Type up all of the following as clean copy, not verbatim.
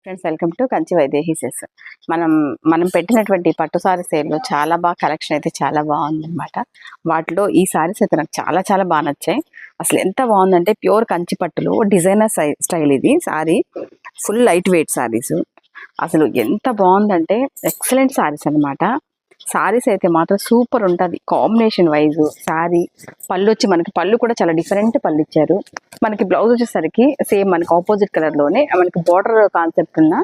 Friends, welcome to Kanchi Vaidehi సెస్. మనం పెట్టినటువంటి పట్టు సారీ సేల్లో చాలా బాగా కలెక్షన్ అయితే చాలా బాగుందన్నమాట. వాటిలో ఈ సారీస్ అయితే నాకు చాలా చాలా బాగా నచ్చాయి. అసలు ఎంత బాగుందంటే ప్యూర్ కంచి పట్టులో డిజైనర్ స్టైల్ ఇది sorry. Full light weight saris. అసలు ఎంత బాగుందంటే ఎక్సలెంట్ సారీస్ అనమాట. సారీస్ అయితే మాత్రం సూపర్ ఉంటుంది. కాంబినేషన్ వైజ్ సారీ పళ్ళు వచ్చి మనకి పళ్ళు కూడా చాలా డిఫరెంట్ పళ్ళు ఇచ్చారు. మనకి బ్లౌజ్ వచ్చేసరికి సేమ్ మనకి ఆపోజిట్ కలర్లోనే మనకి బార్డర్ కాన్సెప్ట్ ఉన్న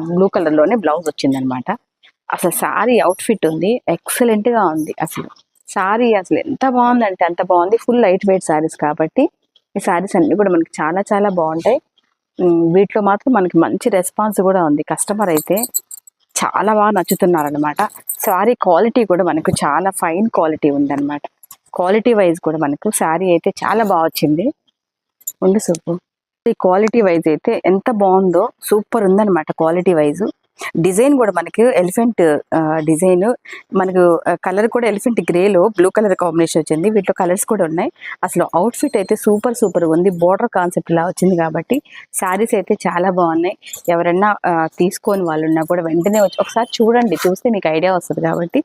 బ్లూ కలర్లోనే బ్లౌజ్ వచ్చిందనమాట. అసలు సారీ అవుట్ఫిట్ ఉంది, ఎక్సలెంట్గా ఉంది. అసలు సారీ అసలు ఎంత బాగుందంటే అంత బాగుంది. ఫుల్ లైట్ వెయిట్ సారీస్ కాబట్టి ఈ సారీస్ అన్నీ కూడా మనకి చాలా చాలా బాగుంటాయి. వీటిలో మాత్రం మనకి మంచి రెస్పాన్స్ కూడా ఉంది. కస్టమర్ అయితే చాలా బాగా నచ్చుతున్నారనమాట. శారీ క్వాలిటీ కూడా మనకు చాలా ఫైన్ క్వాలిటీ ఉందన్నమాట. క్వాలిటీ వైజ్ కూడా మనకు శారీ అయితే చాలా బాగా వచ్చింది. ఉంది సూపర్. ఈ క్వాలిటీ వైజ్ అయితే ఎంత బాగుందో, సూపర్ ఉందన్నమాట క్వాలిటీ వైజ్. డిజైన్ కూడా మనకి ఎలిఫెంట్ డిజైన్, మనకు కలర్ కూడా ఎలిఫెంట్ గ్రేలో బ్లూ కలర్ కాంబినేషన్ వచ్చింది. వీటిలో కలర్స్ కూడా ఉన్నాయి. అసలు అవుట్ఫిట్ అయితే సూపర్ సూపర్ ఉంది. బోర్డర్ కాన్సెప్ట్ ఇలా వచ్చింది కాబట్టి శారీస్ అయితే చాలా బాగున్నాయి. ఎవరన్నా తీసుకొని వాళ్ళు ఉన్నా కూడా వెంటనే వచ్చి ఒకసారి చూడండి, చూస్తే మీకు ఐడియా వస్తుంది. కాబట్టి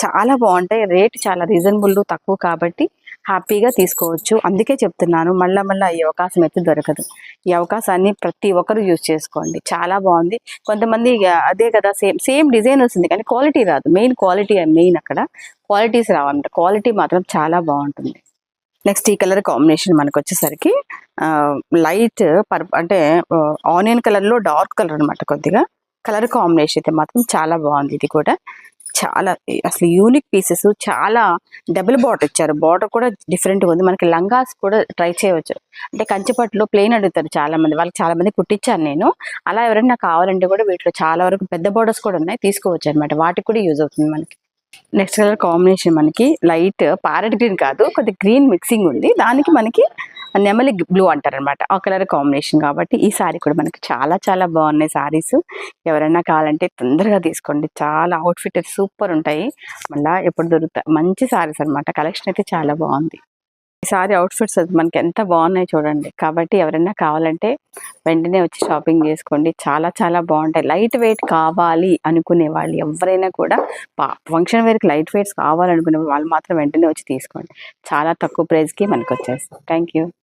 చాలా బాగుంటాయి. రేట్ చాలా రీజనబుల్, తక్కువ కాబట్టి హ్యాపీగా తీసుకోవచ్చు. అందుకే చెప్తున్నాను, మళ్ళీ ఈ అవకాశం అయితే దొరకదు. ఈ అవకాశాన్ని ప్రతి ఒక్కరు యూజ్ చేసుకోండి. చాలా బాగుంది. కొంతమంది అదే కదా సేమ్ డిజైన్ వస్తుంది కానీ క్వాలిటీ రాదు. మెయిన్ క్వాలిటీ మెయిన్, అక్కడ క్వాలిటీస్ రావాలంట. క్వాలిటీ మాత్రం చాలా బాగుంటుంది. నెక్స్ట్ ఈ కలర్ కాంబినేషన్ మనకు వచ్చేసరికి లైట్ అంటే ఆనియన్ కలర్లో డార్క్ కలర్ అనమాట. కొద్దిగా కలర్ కాంబినేషన్ అయితే మాత్రం చాలా బాగుంది. ఇది కూడా చాలా అసలు యూనిక్ పీసెస్. చాలా డబుల్ బార్డర్ ఇచ్చారు. బార్డర్ కూడా డిఫరెంట్గా ఉంది. మనకి లంగాస్ కూడా ట్రై చేయవచ్చు. అంటే కంచిపట్టులో ప్లెయిన్ అడుగుతారు చాలా మంది, వాళ్ళకి చాలా మంది కుట్టించాను నేను. అలా ఎవరైనా కావాలంటే కూడా వీటిలో చాలా వరకు పెద్ద బార్డర్స్ కూడా ఉన్నాయి, తీసుకోవచ్చు అనమాట. వాటికి కూడా యూజ్ అవుతుంది మనకి. నెక్స్ట్ కలర్ కాంబినేషన్ మనకి లైట్ ప్యారెట్ గ్రీన్ కాదు, కొద్దిగా గ్రీన్ మిక్సింగ్ ఉంది. దానికి మనకి నెమలి బ్లూ అంటారనమాట, ఆ కలర్ కాంబినేషన్. కాబట్టి ఈ సారీ కూడా మనకి చాలా చాలా బాగున్నాయి సారీస్. ఎవరైనా కావాలంటే తొందరగా తీసుకోండి. చాలా అవుట్ఫిట్ సూపర్ ఉంటాయి. మళ్ళీ ఎప్పుడు దొరుకుతాయి మంచి సారీస్ అనమాట. కలెక్షన్ అయితే చాలా బాగుంది. ఈ సారీ అవుట్ఫిట్స్ మనకి ఎంత బాగున్నాయి చూడండి. కాబట్టి ఎవరైనా కావాలంటే వెంటనే వచ్చి షాపింగ్ చేసుకోండి. చాలా చాలా బాగుంటాయి. లైట్ వెయిట్ కావాలి అనుకునే వాళ్ళు ఎవరైనా కూడా, ఫంక్షన్ వేర్కి లైట్ వెయిట్స్ కావాలనుకునే వాళ్ళు మాత్రం వెంటనే వచ్చి తీసుకోండి. చాలా తక్కువ ప్రైస్కి మనకు వచ్చేస్తుంది. Thank you.